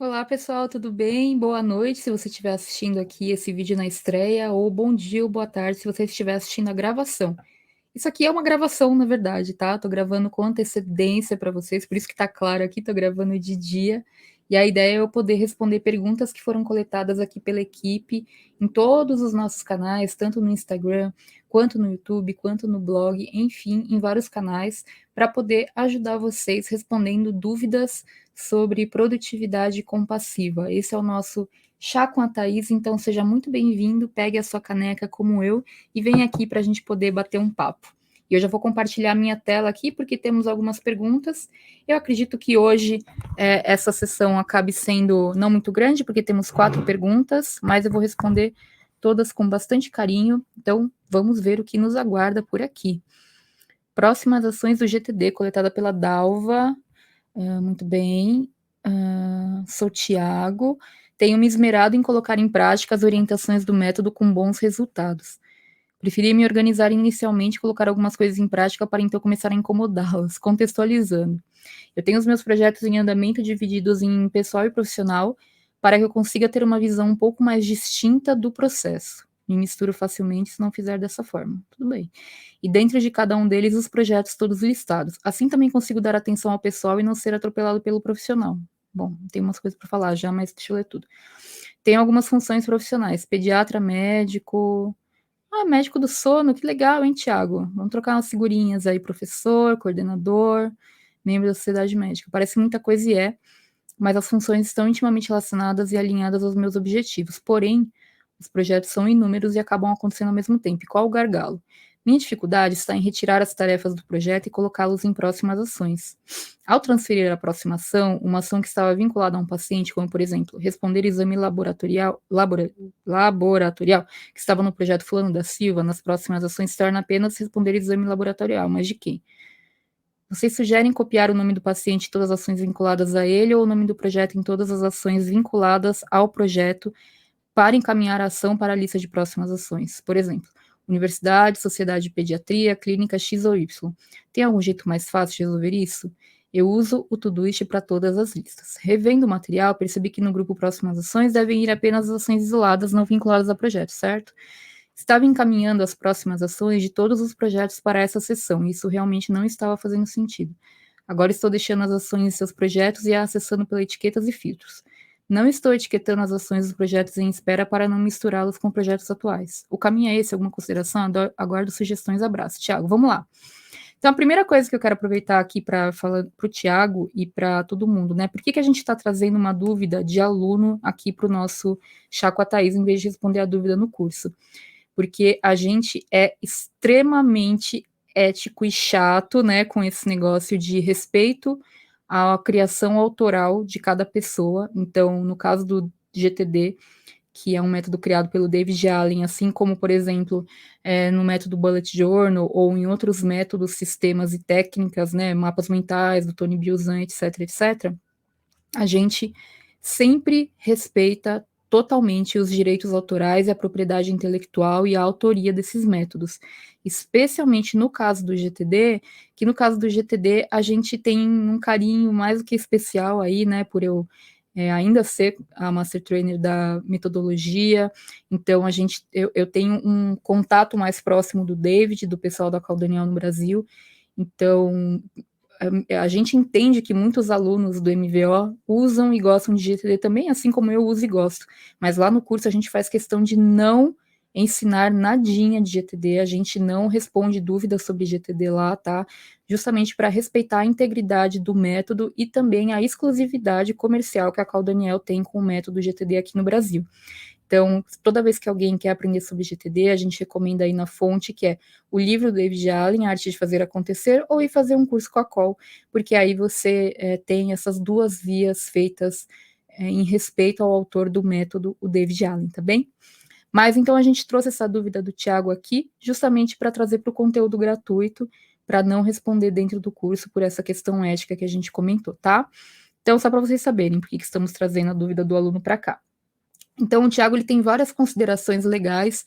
Olá, pessoal, tudo bem? Boa noite se você estiver assistindo aqui esse vídeo na estreia, ou bom dia ou boa tarde se você estiver assistindo a gravação. Isso aqui é uma gravação, na verdade, tá? Tô gravando com antecedência para vocês, por isso que tá claro aqui, tô gravando de dia. E a ideia é eu poder responder perguntas que foram coletadas aqui pela equipe em todos os nossos canais, tanto no Instagram, quanto no YouTube, quanto no blog, enfim, em vários canais, para poder ajudar vocês respondendo dúvidas sobre produtividade compassiva. Esse é o nosso Chá com a Thaís, então seja muito bem-vindo, pegue a sua caneca como eu e vem aqui para a gente poder bater um papo. E eu já vou compartilhar minha tela aqui, porque temos algumas perguntas. Eu acredito que hoje essa sessão acabe sendo não muito grande, porque temos 4 perguntas, mas eu vou responder todas com bastante carinho. Então, vamos ver o que nos aguarda por aqui. Próximas ações do GTD, coletada pela Dalva. Muito bem. Sou Tiago. Tenho me esmerado em colocar em prática as orientações do método com bons resultados. Preferi me organizar inicialmente e colocar algumas coisas em prática para então começar a incomodá-las, contextualizando. Eu tenho os meus projetos em andamento divididos em pessoal e profissional para que eu consiga ter uma visão um pouco mais distinta do processo. Me misturo facilmente se não fizer dessa forma. Tudo bem. E dentro de cada um deles, os projetos todos listados. Assim também consigo dar atenção ao pessoal e não ser atropelado pelo profissional. Bom, tem umas coisas para falar já, mas deixa eu ler tudo. Tem algumas funções profissionais: pediatra, médico. Ah, médico do sono, que legal, hein, Tiago? Vamos trocar umas figurinhas aí, professor, coordenador, membro da sociedade médica. Parece muita coisa e é, mas as funções estão intimamente relacionadas e alinhadas aos meus objetivos. Porém, os projetos são inúmeros e acabam acontecendo ao mesmo tempo. E qual o gargalo? Minha dificuldade está em retirar as tarefas do projeto e colocá-los em próximas ações. Ao transferir a próxima ação, uma ação que estava vinculada a um paciente, como por exemplo, responder exame laboratorial que estava no projeto Fulano da Silva, nas próximas ações se torna apenas responder exame laboratorial, mas de quem? Vocês sugerem copiar o nome do paciente em todas as ações vinculadas a ele ou o nome do projeto em todas as ações vinculadas ao projeto para encaminhar a ação para a lista de próximas ações? Por exemplo, universidade, sociedade de pediatria, clínica X ou Y. Tem algum jeito mais fácil de resolver isso? Eu uso o Todoist para todas as listas. Revendo o material, percebi que no grupo Próximas Ações devem ir apenas as ações isoladas não vinculadas ao projeto, certo? Estava encaminhando as próximas ações de todos os projetos para essa sessão, e isso realmente não estava fazendo sentido. Agora estou deixando as ações em seus projetos e a acessando pela etiquetas e filtros. Não estou etiquetando as ações dos projetos em espera para não misturá-los com projetos atuais. O caminho é esse? Alguma consideração? Aguardo sugestões. Abraço. Tiago, vamos lá. Então, a primeira coisa que eu quero aproveitar aqui para falar para o Tiago e para todo mundo, né? Por que a gente está trazendo uma dúvida de aluno aqui para o nosso Chá com a Thaís, em vez de responder a dúvida no curso? Porque a gente é extremamente ético e chato, né, com esse negócio de respeito à criação autoral de cada pessoa. Então, no caso do GTD, que é um método criado pelo David Allen, assim como, por exemplo, no método Bullet Journal ou em outros métodos, sistemas e técnicas, né, mapas mentais do Tony Buzan, etc, etc, a gente sempre respeita totalmente os direitos autorais e a propriedade intelectual e a autoria desses métodos, especialmente no caso do GTD, que no caso do GTD a gente tem um carinho mais do que especial aí, né, por eu ainda ser a Master Trainer da metodologia, então eu tenho um contato mais próximo do David, do pessoal da Caldaniel no Brasil, então a gente entende que muitos alunos do MVO usam e gostam de GTD também, assim como eu uso e gosto. Mas lá no curso a gente faz questão de não ensinar nadinha de GTD, a gente não responde dúvidas sobre GTD lá, tá? Justamente para respeitar a integridade do método e também a exclusividade comercial que a Cal Daniel tem com o método GTD aqui no Brasil. Então, toda vez que alguém quer aprender sobre GTD, a gente recomenda aí na fonte, que é o livro do David Allen, A Arte de Fazer Acontecer, ou ir fazer um curso com a Col, porque aí você tem essas duas vias feitas em respeito ao autor do método, o David Allen, tá bem? Mas então a gente trouxe essa dúvida do Tiago aqui, justamente para trazer para o conteúdo gratuito, para não responder dentro do curso por essa questão ética que a gente comentou, tá? Então, só para vocês saberem por que estamos trazendo a dúvida do aluno para cá. Então, o Tiago ele tem várias considerações legais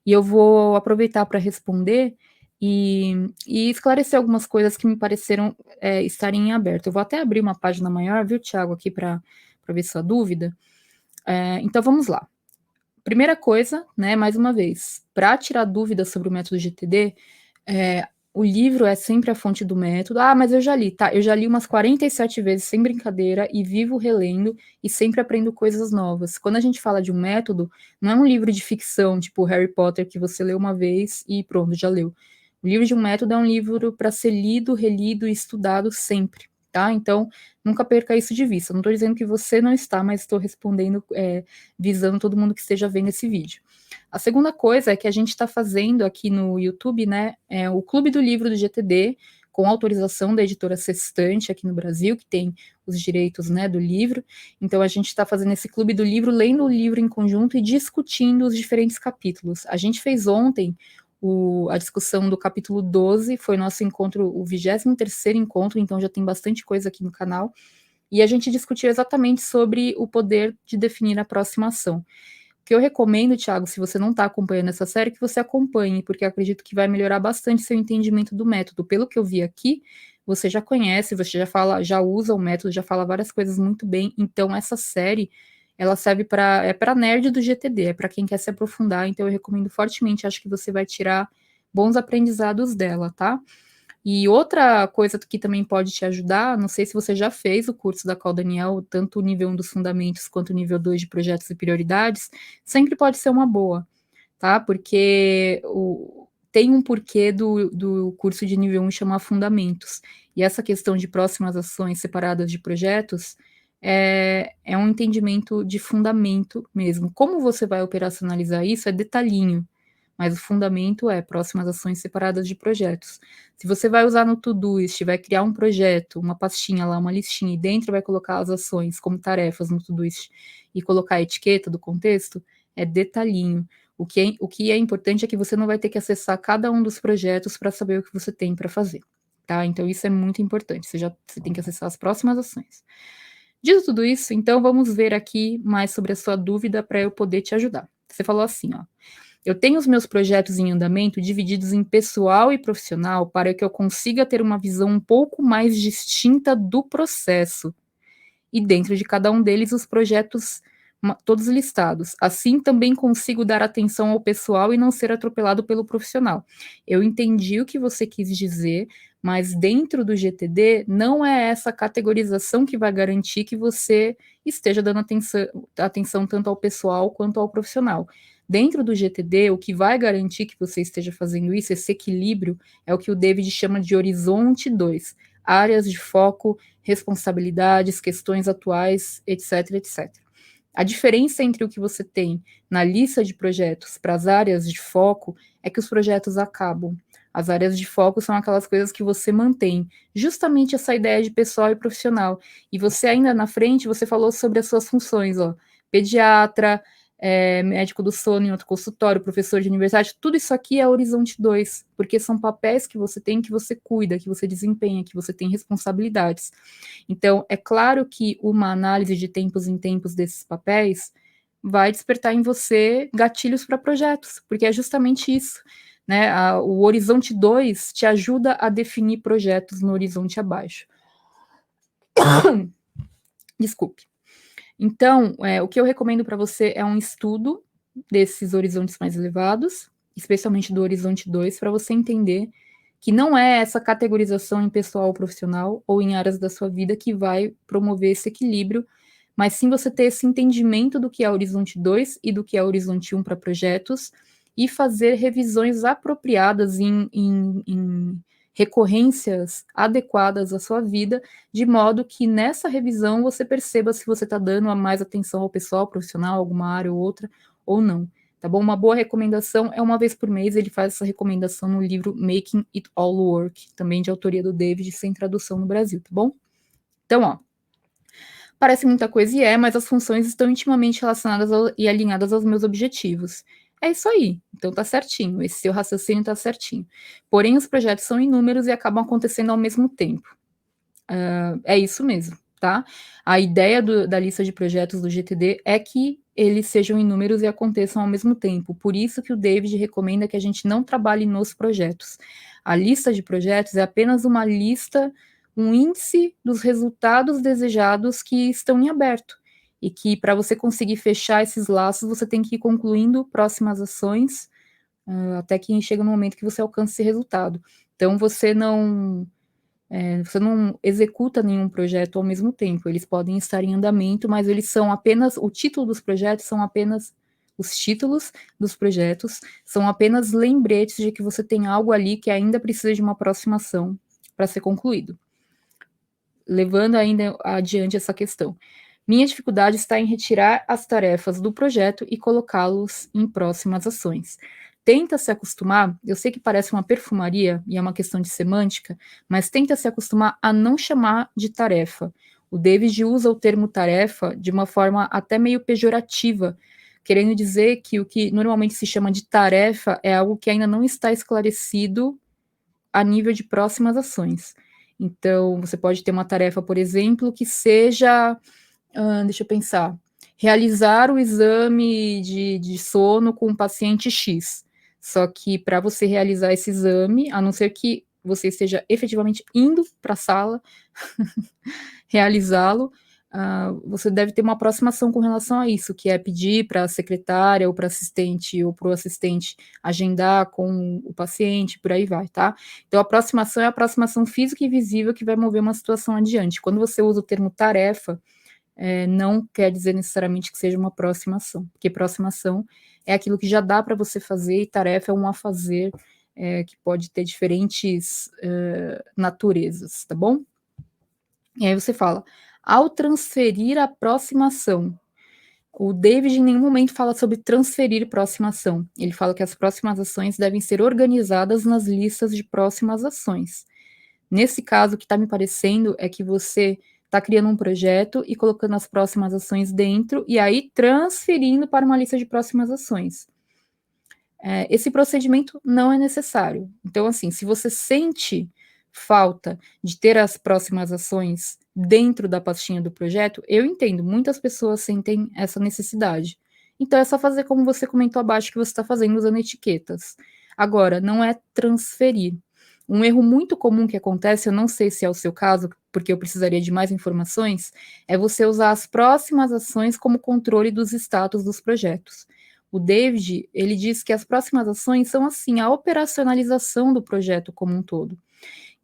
e eu vou aproveitar para responder e esclarecer algumas coisas que me pareceram estarem em aberto. Eu vou até abrir uma página maior, viu, Tiago, aqui para para ver sua dúvida. Então, vamos lá. Primeira coisa, né, mais uma vez, para tirar dúvidas sobre o método GTD, o livro é sempre a fonte do método. Ah, mas eu já li, tá? Eu já li umas 47 vezes, sem brincadeira, e vivo relendo, e sempre aprendo coisas novas. Quando a gente fala de um método, não é um livro de ficção, tipo Harry Potter, que você lê uma vez e pronto, já leu. O livro de um método é um livro para ser lido, relido e estudado sempre, tá? Então, nunca perca isso de vista. Não estou dizendo que você não está, mas estou respondendo, visando todo mundo que esteja vendo esse vídeo. A segunda coisa é que a gente está fazendo aqui no YouTube, né, o Clube do Livro do GTD, com autorização da editora Sextante aqui no Brasil, que tem os direitos, né, do livro. Então, a gente está fazendo esse Clube do Livro, lendo o livro em conjunto e discutindo os diferentes capítulos. A gente fez ontem a discussão do capítulo 12, foi nosso encontro, o 23º encontro, então já tem bastante coisa aqui no canal, e a gente discutiu exatamente sobre o poder de definir a próxima ação. O que eu recomendo, Thiago, se você não está acompanhando essa série, que você acompanhe, porque eu acredito que vai melhorar bastante seu entendimento do método. Pelo que eu vi aqui, você já conhece, você já usa o método, já fala várias coisas muito bem, então essa série ela serve para nerd do GTD, é para quem quer se aprofundar, então eu recomendo fortemente, acho que você vai tirar bons aprendizados dela, tá? E outra coisa que também pode te ajudar, não sei se você já fez o curso da Col Daniel, tanto o nível 1 dos fundamentos quanto o nível 2 de projetos e prioridades, sempre pode ser uma boa, tá? Porque tem um porquê do curso de nível 1 chamar fundamentos. E essa questão de próximas ações separadas de projetos é um entendimento de fundamento mesmo. Como você vai operacionalizar isso é detalhinho, mas o fundamento é próximas ações separadas de projetos. Se você vai usar no Todoist, vai criar um projeto, uma pastinha lá, uma listinha, e dentro vai colocar as ações como tarefas no Todoist e colocar a etiqueta do contexto, é detalhinho. O que é importante é que você não vai ter que acessar cada um dos projetos para saber o que você tem para fazer, tá? Então isso é muito importante, você tem que acessar as próximas ações. Dito tudo isso, então vamos ver aqui mais sobre a sua dúvida para eu poder te ajudar. Você falou assim, ó: eu tenho os meus projetos em andamento divididos em pessoal e profissional para que eu consiga ter uma visão um pouco mais distinta do processo. E dentro de cada um deles, os projetos todos listados. Assim, também consigo dar atenção ao pessoal e não ser atropelado pelo profissional. Eu entendi o que você quis dizer, mas dentro do GTD, não é essa categorização que vai garantir que você esteja dando atenção tanto ao pessoal quanto ao profissional. Dentro do GTD, o que vai garantir que você esteja fazendo isso, esse equilíbrio, é o que o David chama de horizonte 2, áreas de foco, responsabilidades, questões atuais, etc, etc. A diferença entre o que você tem na lista de projetos para as áreas de foco é que os projetos acabam. As áreas de foco são aquelas coisas que você mantém, justamente essa ideia de pessoal e profissional. E você ainda na frente, você falou sobre as suas funções, ó, pediatra, médico do sono em outro consultório, professor de universidade, tudo isso aqui é horizonte 2, porque são papéis que você tem, que você cuida, que você desempenha, que você tem responsabilidades. Então, é claro que uma análise de tempos em tempos desses papéis vai despertar em você gatilhos para projetos, porque é justamente isso, né? O horizonte 2 te ajuda a definir projetos no horizonte abaixo. Desculpe. Então, o que eu recomendo para você é um estudo desses horizontes mais elevados, especialmente do horizonte 2, para você entender que não é essa categorização em pessoal ou profissional ou em áreas da sua vida que vai promover esse equilíbrio, mas sim você ter esse entendimento do que é horizonte 2 e do que é horizonte 1 para projetos e fazer revisões apropriadas em recorrências adequadas à sua vida, de modo que nessa revisão você perceba se você está dando mais atenção ao pessoal, profissional, alguma área ou outra, ou não. Tá bom? Uma boa recomendação é uma vez por mês, ele faz essa recomendação no livro Making It All Work, também de autoria do David, sem tradução no Brasil, tá bom? Então, ó, parece muita coisa e mas as funções estão intimamente relacionadas e alinhadas aos meus objetivos. É isso aí, então tá certinho, esse seu raciocínio tá certinho. Porém, os projetos são inúmeros e acabam acontecendo ao mesmo tempo. É isso mesmo, tá? A ideia da lista de projetos do GTD é que eles sejam inúmeros e aconteçam ao mesmo tempo. Por isso que o David recomenda que a gente não trabalhe nos projetos. A lista de projetos é apenas uma lista, um índice dos resultados desejados que estão em aberto. e que para você conseguir fechar esses laços, você tem que ir concluindo próximas ações, até que chega no momento que você alcança esse resultado. Então, você não executa nenhum projeto ao mesmo tempo, eles podem estar em andamento, mas eles são apenas, o título dos projetos são apenas, os títulos dos projetos são apenas lembretes de que você tem algo ali que ainda precisa de uma próxima ação para ser concluído. Levando ainda adiante essa questão. Minha dificuldade está em retirar as tarefas do projeto e colocá-los em próximas ações. Tenta se acostumar, eu sei que parece uma perfumaria e é uma questão de semântica, mas tenta se acostumar a não chamar de tarefa. O David usa o termo tarefa de uma forma até meio pejorativa, querendo dizer que o que normalmente se chama de tarefa é algo que ainda não está esclarecido a nível de próximas ações. Então, você pode ter uma tarefa, por exemplo, que seja, deixa eu pensar, realizar o exame de sono com o paciente X. Só que para você realizar esse exame, a não ser que você esteja efetivamente indo para a sala realizá-lo, você deve ter uma aproximação com relação a isso, que é pedir para a secretária ou para assistente ou para o assistente agendar com o paciente, por aí vai, tá? Então, a aproximação é a aproximação física e visível que vai mover uma situação adiante. Quando você usa o termo tarefa, não quer dizer necessariamente que seja uma aproximação, porque aproximação é aquilo que já dá para você fazer e tarefa é um a fazer que pode ter diferentes naturezas, tá bom? E aí você fala, ao transferir a próxima ação, o David em nenhum momento fala sobre transferir próxima ação. Ele fala que as próximas ações devem ser organizadas nas listas de próximas ações. Nesse caso, o que está me parecendo é que você está criando um projeto e colocando as próximas ações dentro e aí transferindo para uma lista de próximas ações. Esse procedimento não é necessário. Então, assim, se você sente falta de ter as próximas ações dentro da pastinha do projeto, eu entendo, muitas pessoas sentem essa necessidade. Então, é só fazer como você comentou abaixo que você está fazendo usando etiquetas. Agora, não é transferir. Um erro muito comum que acontece, eu não sei se é o seu caso, porque eu precisaria de mais informações, é você usar as próximas ações como controle dos status dos projetos. O David, ele diz que as próximas ações são, assim, a operacionalização do projeto como um todo.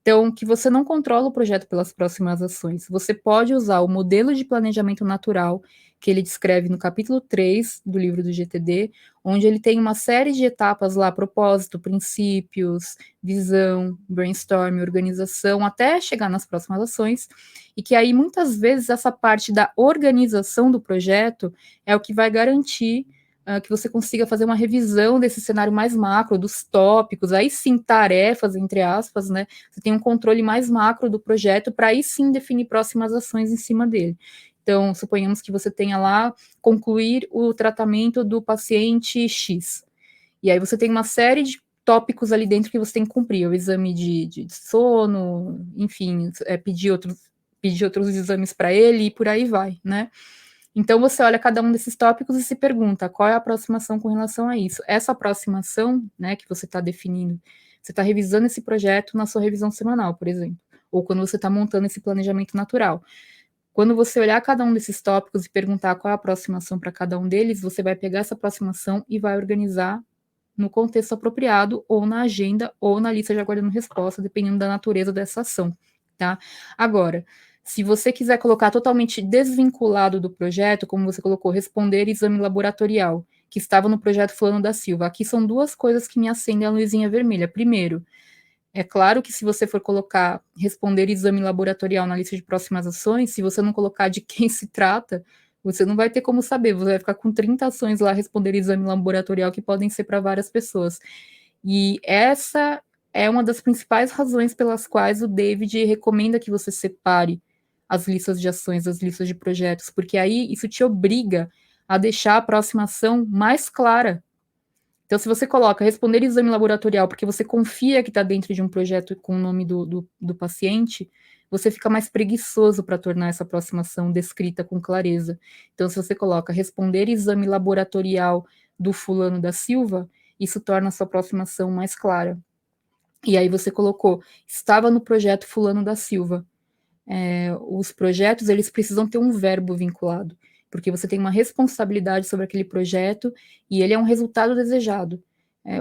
Então, que você não controla o projeto pelas próximas ações. Você pode usar o modelo de planejamento natural, que ele descreve no capítulo 3 do livro do GTD, onde ele tem uma série de etapas lá, propósito, princípios, visão, brainstorm, organização, até chegar nas próximas ações, e que aí, muitas vezes, essa parte da organização do projeto é o que vai garantir que você consiga fazer uma revisão desse cenário mais macro, dos tópicos, aí sim, tarefas, entre aspas, né? Você tem um controle mais macro do projeto para aí sim definir próximas ações em cima dele. Então, suponhamos que você tenha lá concluir o tratamento do paciente X. E aí você tem uma série de tópicos ali dentro que você tem que cumprir, o exame de sono, enfim, pedir outros exames para ele e por aí vai, né? Então, você olha cada um desses tópicos e se pergunta qual é a aproximação com relação a isso. Essa aproximação, né, que você está definindo, você está revisando esse projeto na sua revisão semanal, por exemplo, ou quando você está montando esse planejamento natural. Quando você olhar cada um desses tópicos e perguntar qual é a aproximação para cada um deles, você vai pegar essa aproximação e vai organizar no contexto apropriado, ou na agenda, ou na lista de aguardando resposta, dependendo da natureza dessa ação, tá? Agora, se você quiser colocar totalmente desvinculado do projeto, como você colocou, responder exame laboratorial, que estava no projeto Fulano da Silva, aqui são duas coisas que me acendem a luzinha vermelha. Primeiro, é claro que se você for colocar responder exame laboratorial na lista de próximas ações, se você não colocar de quem se trata, você não vai ter como saber, você vai ficar com 30 ações lá responder exame laboratorial que podem ser para várias pessoas. E essa é uma das principais razões pelas quais o David recomenda que você separe as listas de ações das listas de projetos, porque aí isso te obriga a deixar a próxima ação mais clara. Então, se você coloca responder exame laboratorial porque você confia que está dentro de um projeto com o nome do paciente, você fica mais preguiçoso para tornar essa aproximação descrita com clareza. Então, se você coloca responder exame laboratorial do fulano da Silva, isso torna a sua aproximação mais clara. E aí você colocou, estava no projeto fulano da Silva. Os projetos, eles precisam ter um verbo vinculado. porque você tem uma responsabilidade sobre aquele projeto e ele é um resultado desejado.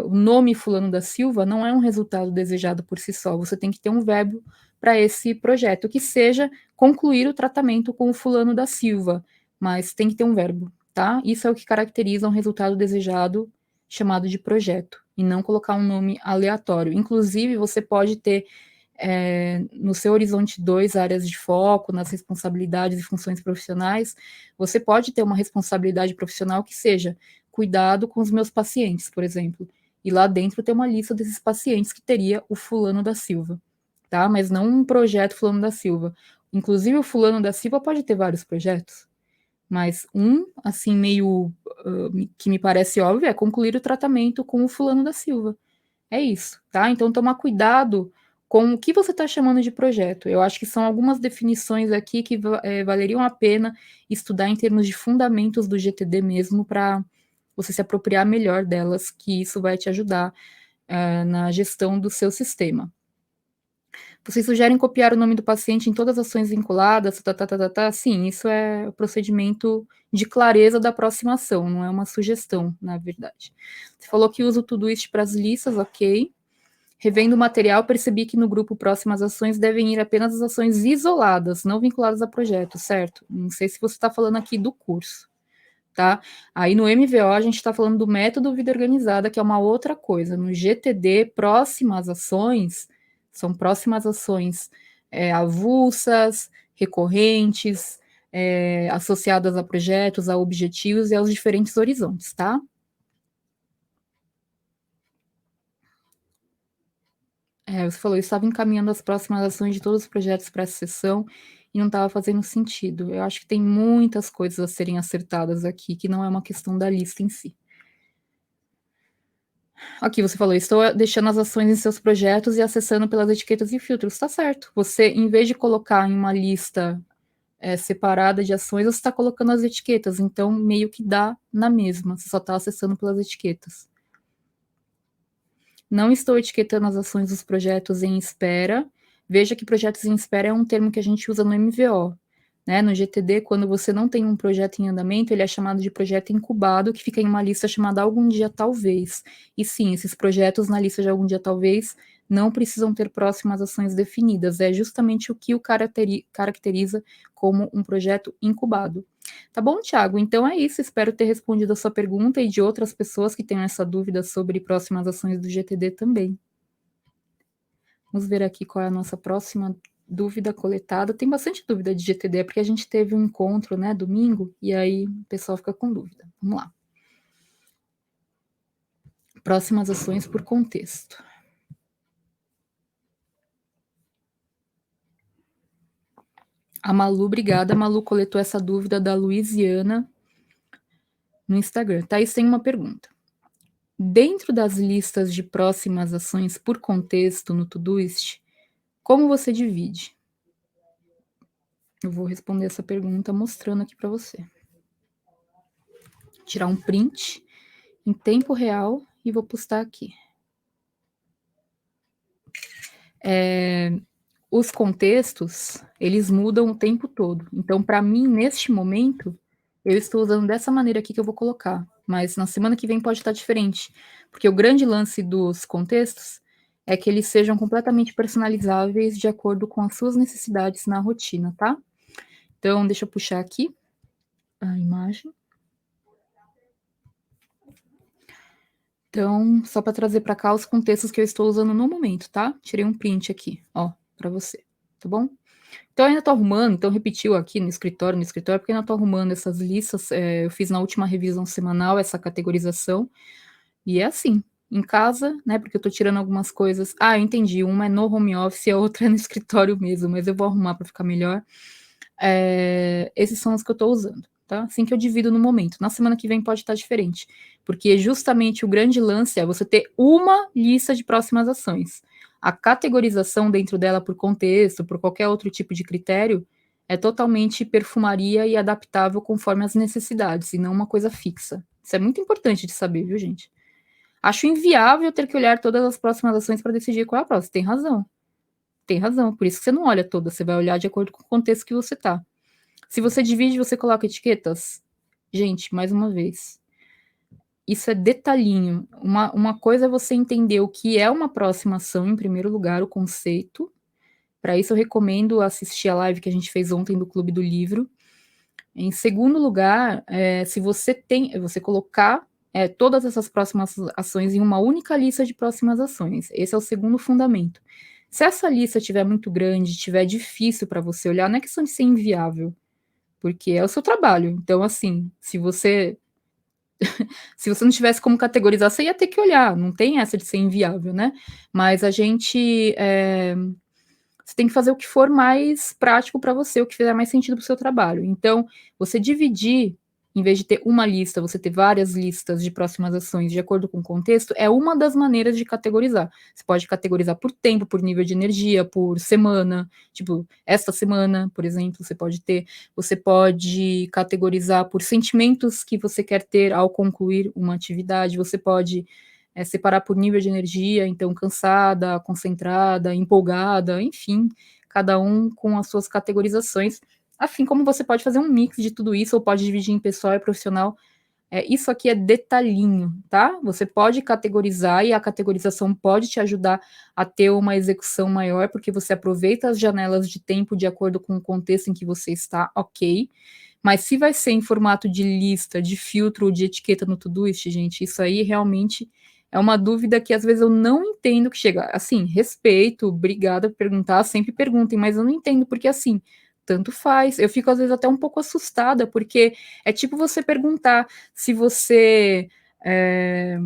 O nome Fulano da Silva não é um resultado desejado por si só, você tem que ter um verbo para esse projeto, que seja concluir o tratamento com o Fulano da Silva, mas tem que ter um verbo, tá? Isso é o que caracteriza um resultado desejado chamado de projeto, e não colocar um nome aleatório. Inclusive, você pode ter no seu horizonte 2 áreas de foco, nas responsabilidades e funções profissionais, você pode ter uma responsabilidade profissional que seja cuidado com os meus pacientes, por exemplo, e lá dentro ter uma lista desses pacientes que teria o Fulano da Silva, tá? Mas não um projeto Fulano da Silva. Inclusive, o Fulano da Silva pode ter vários projetos, mas assim, meio que me parece óbvio, é concluir o tratamento com o Fulano da Silva. É isso, tá? Então, tomar cuidado com o que você está chamando de projeto. Eu acho que são algumas definições aqui que valeriam a pena estudar em termos de fundamentos do GTD mesmo, para você se apropriar melhor delas, que isso vai te ajudar na gestão do seu sistema. Vocês sugerem copiar o nome do paciente em todas as ações vinculadas? Sim, isso é o procedimento de clareza da aproximação, não é uma sugestão, na verdade. Você falou que usa o Todoist para as listas, ok. Revendo o material, percebi que no grupo Próximas Ações devem ir apenas as ações isoladas, não vinculadas a projeto, certo? Não sei se você está falando aqui do curso, tá? Aí no MVO a gente está falando do método Vida Organizada, que é uma outra coisa. No GTD, próximas ações são próximas ações avulsas, recorrentes, associadas a projetos, a objetivos e aos diferentes horizontes, tá? Você falou, eu estava encaminhando as próximas ações de todos os projetos para essa sessão e não estava fazendo sentido. Eu acho que tem muitas coisas a serem acertadas aqui, que não é uma questão da lista em si. Aqui você falou, estou deixando as ações em seus projetos e acessando pelas etiquetas e filtros. Está certo. Você, em vez de colocar em uma lista separada de ações, você está colocando as etiquetas. Então, meio que dá na mesma. Você só está acessando pelas etiquetas. Não estou etiquetando as ações dos projetos em espera. Veja que projetos em espera é um termo que a gente usa no MVO. Né? No GTD, quando você não tem um projeto em andamento, ele é chamado de projeto incubado, que fica em uma lista chamada Algum Dia Talvez. E sim, esses projetos na lista de Algum Dia Talvez não precisam ter próximas ações definidas. É justamente o que o caracteriza como um projeto incubado. Tá bom, Thiago? Então é isso. Espero ter respondido a sua pergunta e de outras pessoas que tenham essa dúvida sobre próximas ações do GTD também. Vamos ver aqui qual é a nossa próxima dúvida coletada. Tem bastante dúvida de GTD, porque a gente teve um encontro, né, domingo, e aí o pessoal fica com dúvida. Vamos lá. Próximas ações por contexto. A Malu, obrigada. A Malu coletou essa dúvida da Luiziana no Instagram. Thaís tem uma pergunta. Dentro das listas de próximas ações por contexto no Todoist, como você divide? Eu vou responder essa pergunta mostrando aqui para você. Vou tirar um print em tempo real e vou postar aqui. Os contextos, eles mudam o tempo todo. Então, para mim, neste momento, eu estou usando dessa maneira aqui que eu vou colocar. Mas na semana que vem pode estar diferente. Porque o grande lance dos contextos é que eles sejam completamente personalizáveis de acordo com as suas necessidades na rotina, tá? Então, deixa eu puxar aqui a imagem. Então, só para trazer para cá os contextos que eu estou usando no momento, tá? Tirei um print aqui, ó, para você, tá bom? Então, eu ainda tô arrumando, então repetiu aqui no escritório, porque ainda tô arrumando essas listas, eu fiz na última revisão semanal essa categorização, e é assim, em casa, né, porque eu tô tirando algumas coisas, eu entendi, uma é no home office e a outra é no escritório mesmo, mas eu vou arrumar para ficar melhor. Esses são os que eu tô usando, tá? Assim que eu divido no momento. Na semana que vem pode estar diferente, porque justamente o grande lance é você ter uma lista de próximas ações. A categorização dentro dela por contexto, por qualquer outro tipo de critério, é totalmente perfumaria e adaptável conforme as necessidades, e não uma coisa fixa. Isso é muito importante de saber, viu, gente? Acho inviável ter que olhar todas as próximas ações para decidir qual é a próxima. Tem razão. Por isso que você não olha todas, você vai olhar de acordo com o contexto que você está. Se você divide, você coloca etiquetas? Gente, mais uma vez, isso é detalhinho. Uma coisa é você entender o que é uma aproximação, em primeiro lugar, o conceito. Para isso, eu recomendo assistir a live que a gente fez ontem do Clube do Livro. Em segundo lugar, se você colocar todas essas próximas ações em uma única lista de próximas ações. Esse é o segundo fundamento. Se essa lista estiver muito grande, estiver difícil para você olhar, não é questão de ser inviável, porque é o seu trabalho. Então, assim, se você não tivesse como categorizar, você ia ter que olhar, não tem essa de ser inviável, né? Mas você tem que fazer o que for mais prático para você, o que fizer mais sentido para o seu trabalho. Então, você dividir, em vez de ter uma lista, você ter várias listas de próximas ações de acordo com o contexto, é uma das maneiras de categorizar. Você pode categorizar por tempo, por nível de energia, por semana, tipo, esta semana, por exemplo, você pode categorizar por sentimentos que você quer ter ao concluir uma atividade, você pode separar por nível de energia, então cansada, concentrada, empolgada, enfim, cada um com as suas categorizações. Assim como você pode fazer um mix de tudo isso, ou pode dividir em pessoal e profissional. Isso aqui é detalhinho, tá? Você pode categorizar e a categorização pode te ajudar a ter uma execução maior, porque você aproveita as janelas de tempo de acordo com o contexto em que você está, ok. Mas se vai ser em formato de lista, de filtro ou de etiqueta no Todoist, gente, isso aí realmente é uma dúvida que às vezes eu não entendo que chega. Assim, respeito, obrigada por perguntar, sempre perguntem, mas eu não entendo porque assim, tanto faz. Eu fico às vezes até um pouco assustada, porque é tipo você perguntar se você é,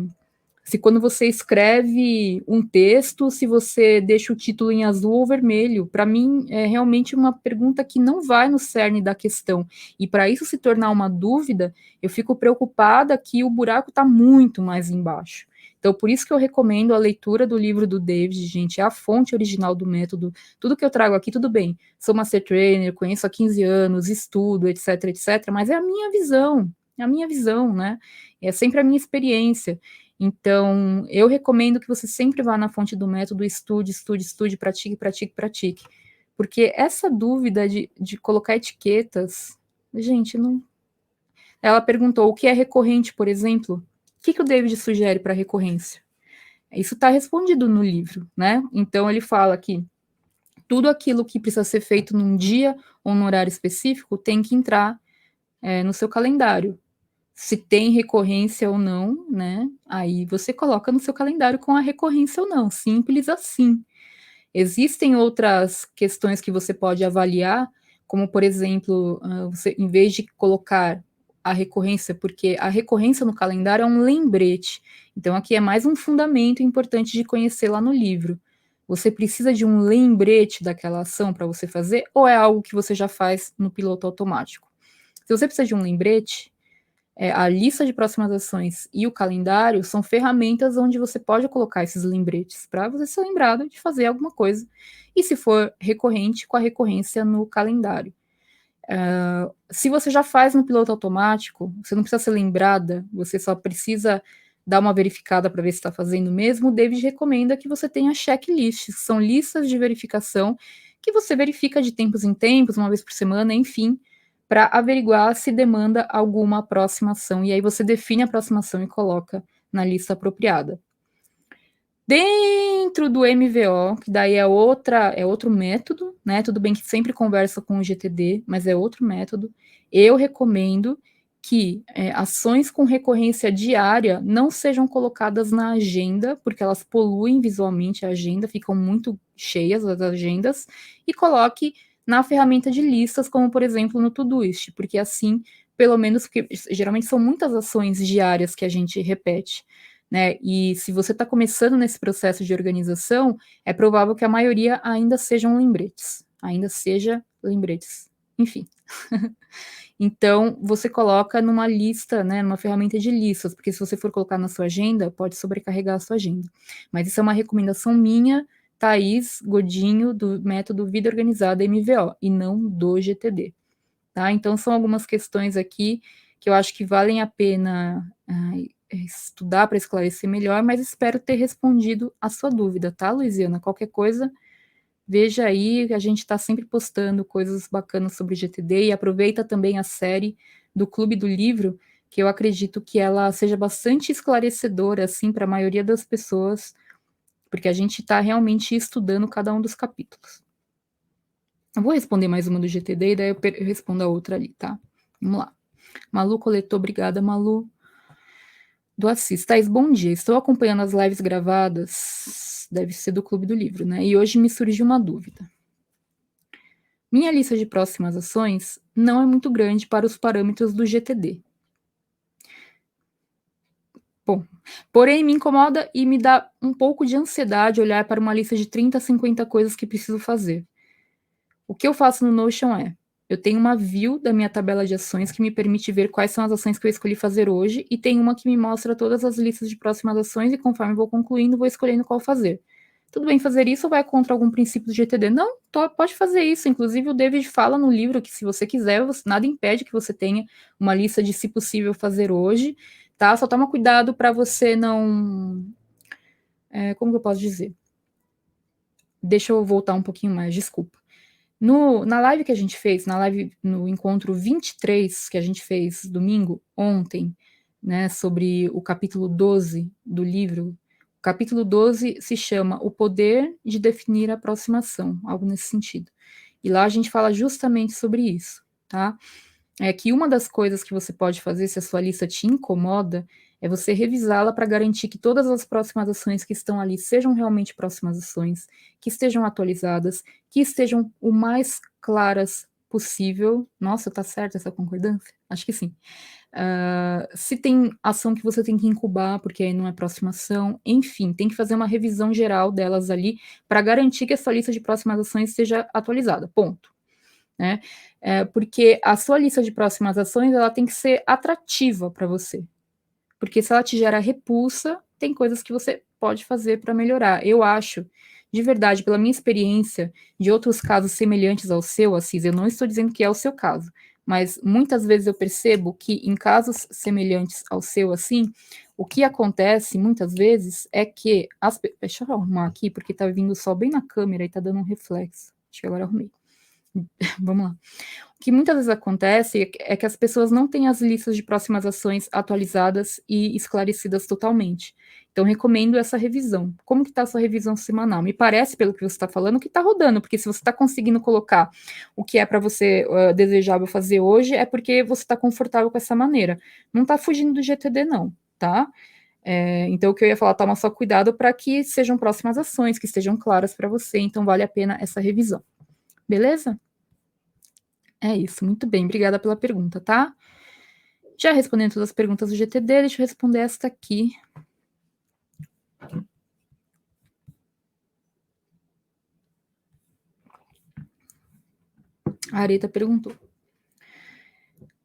se quando você escreve um texto, se você deixa o título em azul ou vermelho. Para mim, é realmente uma pergunta que não vai no cerne da questão. E para isso se tornar uma dúvida, eu fico preocupada que o buraco está muito mais embaixo. Então, por isso que eu recomendo a leitura do livro do David, gente, é a fonte original do método. Tudo que eu trago aqui, tudo bem. Sou Master Trainer, conheço há 15 anos, estudo, etc, etc, mas é a minha visão, né? É sempre a minha experiência. Então, eu recomendo que você sempre vá na fonte do método, estude, estude, estude, pratique, pratique, pratique. Porque essa dúvida de colocar etiquetas, gente, não. Ela perguntou o que é recorrente, por exemplo. O que o David sugere para recorrência? Isso está respondido no livro, né? Então, ele fala que tudo aquilo que precisa ser feito num dia ou num horário específico tem que entrar no seu calendário. Se tem recorrência ou não, né? Aí você coloca no seu calendário com a recorrência ou não, simples assim. Existem outras questões que você pode avaliar, como por exemplo, você, em vez de colocar a recorrência, porque a recorrência no calendário é um lembrete. Então aqui é mais um fundamento importante de conhecer lá no livro. Você precisa de um lembrete daquela ação para você fazer, ou é algo que você já faz no piloto automático? Se você precisa de um lembrete, a lista de próximas ações e o calendário são ferramentas onde você pode colocar esses lembretes para você ser lembrado de fazer alguma coisa. E se for recorrente, com a recorrência no calendário. Se você já faz no piloto automático, você não precisa ser lembrada, você só precisa dar uma verificada para ver se está fazendo mesmo. O David recomenda que você tenha checklists, que são listas de verificação que você verifica de tempos em tempos, uma vez por semana, enfim, para averiguar se demanda alguma aproximação. E aí você define a aproximação e coloca na lista apropriada. Dentro do MVO, que daí é outro método, né? Tudo bem que sempre conversa com o GTD, mas é outro método. Eu recomendo que ações com recorrência diária não sejam colocadas na agenda, porque elas poluem visualmente a agenda, ficam muito cheias as agendas, e coloque na ferramenta de listas, como por exemplo no Todoist, porque assim, pelo menos, porque geralmente são muitas ações diárias que a gente repete, né? E se você está começando nesse processo de organização, é provável que a maioria ainda sejam lembretes, ainda seja lembretes, enfim. Então, você coloca numa lista, né, numa ferramenta de listas, porque se você for colocar na sua agenda, pode sobrecarregar a sua agenda. Mas isso é uma recomendação minha, Thaís Godinho, do método Vida Organizada MVO, e não do GTD. Tá? Então, são algumas questões aqui que eu acho que valem a pena estudar para esclarecer melhor, mas espero ter respondido a sua dúvida, tá, Luiziana? Qualquer coisa, Veja aí, a gente está sempre postando coisas bacanas sobre GTD, e aproveita também a série do Clube do Livro, que eu acredito que ela seja bastante esclarecedora, assim, para a maioria das pessoas, porque a gente está realmente estudando cada um dos capítulos. Eu vou responder mais uma do GTD, e daí eu respondo a outra ali, tá? Vamos lá. Malu coletou, obrigada, Malu. Do Assis, Thais, bom dia. Estou acompanhando as lives gravadas, deve ser do Clube do Livro, né? E hoje me surgiu uma dúvida. Minha lista de próximas ações não é muito grande para os parâmetros do GTD. Bom, porém me incomoda e me dá um pouco de ansiedade olhar para uma lista de 30 a 50 coisas que preciso fazer. O que eu faço no Notion é, eu tenho uma view da minha tabela de ações que me permite ver quais são as ações que eu escolhi fazer hoje, e tem uma que me mostra todas as listas de próximas ações, e conforme vou concluindo, vou escolhendo qual fazer. Tudo bem fazer isso ou vai contra algum princípio do GTD? Não, pode fazer isso. Inclusive, o David fala no livro que, se você quiser, nada impede que você tenha uma lista de, se possível, fazer hoje, tá? Só toma cuidado para você não... como que eu posso dizer? Deixa eu voltar um pouquinho mais, desculpa. Na live que a gente fez, no encontro 23 que a gente fez domingo, ontem, né, sobre o capítulo 12 do livro, o capítulo 12 se chama O Poder de Definir a Aproximação, algo nesse sentido. E lá a gente fala justamente sobre isso, tá? É que uma das coisas que você pode fazer, se a sua lista te incomoda, é você revisá-la para garantir que todas as próximas ações que estão ali sejam realmente próximas ações, que estejam atualizadas, que estejam o mais claras possível. Nossa, tá certa essa concordância? Acho que sim. Se tem ação que você tem que incubar, porque aí não é próxima ação, enfim, tem que fazer uma revisão geral delas ali para garantir que a sua lista de próximas ações esteja atualizada. Ponto. Né? Porque a sua lista de próximas ações, ela tem que ser atrativa para você. Porque se ela te gera repulsa, tem coisas que você pode fazer para melhorar. Eu acho, de verdade, pela minha experiência de outros casos semelhantes ao seu, Assis, eu não estou dizendo que é o seu caso, mas muitas vezes eu percebo que em casos semelhantes ao seu, assim, o que acontece muitas vezes é que deixa eu arrumar aqui, porque tá vindo o sol bem na câmera e tá dando um reflexo. Acho que agora eu arrumei. Vamos lá. O que muitas vezes acontece é que as pessoas não têm as listas de próximas ações atualizadas e esclarecidas totalmente. Então, recomendo essa revisão. Como que está a sua revisão semanal? Me parece, pelo que você está falando, que está rodando, porque se você está conseguindo colocar o que é para você desejável fazer hoje, é porque você está confortável com essa maneira. Não está fugindo do GTD, não, tá? Então, o que eu ia falar, toma só cuidado para que sejam próximas ações, que estejam claras para você, então vale a pena essa revisão. Beleza? É isso, muito bem, obrigada pela pergunta, tá? Já respondendo todas as perguntas do GTD, deixa eu responder esta aqui. A Areta perguntou.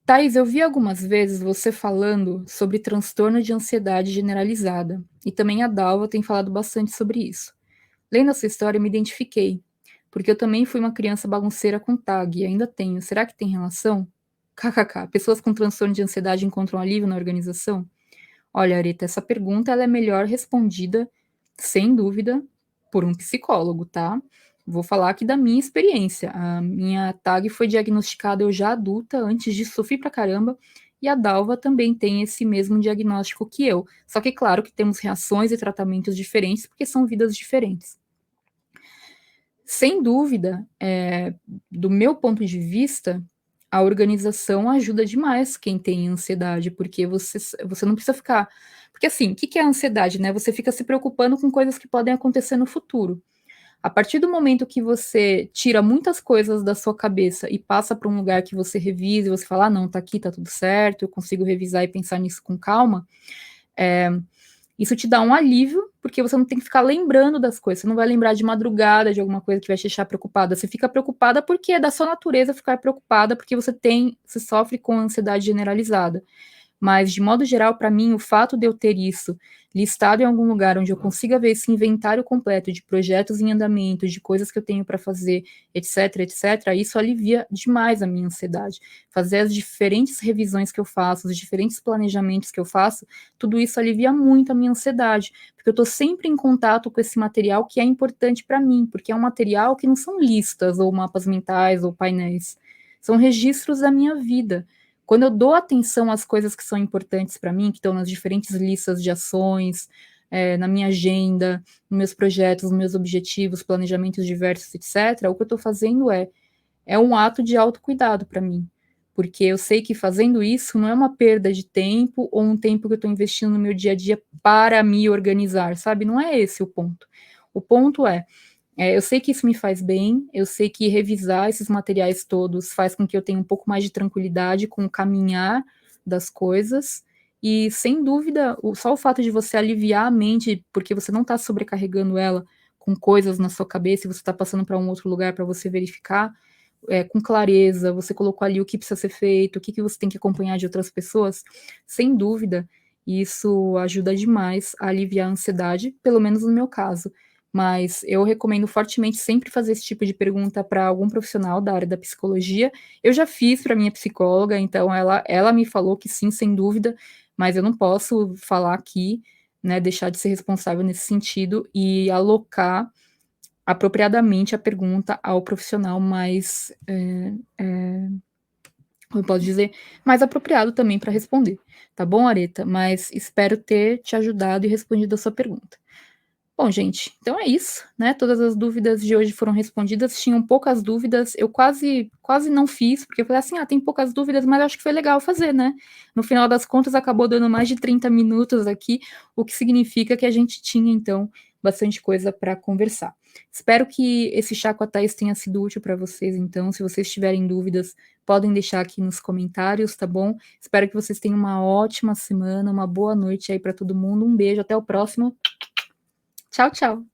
Thais, eu vi algumas vezes você falando sobre transtorno de ansiedade generalizada, e também a Dalva tem falado bastante sobre isso. Lendo essa história, eu me identifiquei, porque eu também fui uma criança bagunceira com TAG, e ainda tenho. Será que tem relação? KKK, pessoas com transtorno de ansiedade encontram alívio na organização? Olha, Areta, essa pergunta ela é melhor respondida, sem dúvida, por um psicólogo, tá? Vou falar aqui da minha experiência. A minha TAG foi diagnosticada eu já adulta, antes disso sofri pra caramba, e a Dalva também tem esse mesmo diagnóstico que eu. Só que, claro, que temos reações e tratamentos diferentes, porque são vidas diferentes. Sem dúvida, do meu ponto de vista, a organização ajuda demais quem tem ansiedade, porque você não precisa ficar... Porque assim, o que é a ansiedade, né? Você fica se preocupando com coisas que podem acontecer no futuro. A partir do momento que você tira muitas coisas da sua cabeça e passa para um lugar que você revisa, e você fala, não, tá aqui, tá tudo certo, eu consigo revisar e pensar nisso com calma, isso te dá um alívio, porque você não tem que ficar lembrando das coisas, você não vai lembrar de madrugada de alguma coisa que vai te deixar preocupada, você fica preocupada porque é da sua natureza ficar preocupada, porque você sofre com ansiedade generalizada. Mas, de modo geral, para mim, o fato de eu ter isso listado em algum lugar onde eu consiga ver esse inventário completo de projetos em andamento, de coisas que eu tenho para fazer, etc, etc, isso alivia demais a minha ansiedade. Fazer as diferentes revisões que eu faço, os diferentes planejamentos que eu faço, tudo isso alivia muito a minha ansiedade, porque eu estou sempre em contato com esse material que é importante para mim, porque é um material que não são listas, ou mapas mentais, ou painéis, são registros da minha vida. Quando eu dou atenção às coisas que são importantes para mim, que estão nas diferentes listas de ações, na minha agenda, nos meus projetos, nos meus objetivos, planejamentos diversos, etc., o que eu estou fazendo é um ato de autocuidado para mim. Porque eu sei que fazendo isso não é uma perda de tempo ou um tempo que eu estou investindo no meu dia a dia para me organizar, sabe? Não é esse o ponto. O ponto eu sei que isso me faz bem, eu sei que revisar esses materiais todos faz com que eu tenha um pouco mais de tranquilidade com o caminhar das coisas, e sem dúvida, só o fato de você aliviar a mente, porque você não está sobrecarregando ela com coisas na sua cabeça, e você está passando para um outro lugar para você verificar, com clareza, você colocou ali o que precisa ser feito, o que, que você tem que acompanhar de outras pessoas, sem dúvida, isso ajuda demais a aliviar a ansiedade, pelo menos no meu caso. Mas eu recomendo fortemente sempre fazer esse tipo de pergunta para algum profissional da área da psicologia. Eu já fiz para minha psicóloga, então ela me falou que sim, sem dúvida, mas eu não posso falar aqui, né, deixar de ser responsável nesse sentido e alocar apropriadamente a pergunta ao profissional mais, como eu posso dizer, mais apropriado também para responder. Tá bom, Areta? Mas espero ter te ajudado e respondido a sua pergunta. Bom, gente, então é isso, né? Todas as dúvidas de hoje foram respondidas. Tinham poucas dúvidas, eu quase não fiz, porque eu falei assim, tem poucas dúvidas, mas acho que foi legal fazer, né? No final das contas, acabou dando mais de 30 minutos aqui, o que significa que a gente tinha, então, bastante coisa para conversar. Espero que esse chá com a Thaís tenha sido útil para vocês, então, se vocês tiverem dúvidas, podem deixar aqui nos comentários, tá bom? Espero que vocês tenham uma ótima semana, uma boa noite aí para todo mundo. Um beijo, até o próximo. Tchau, tchau.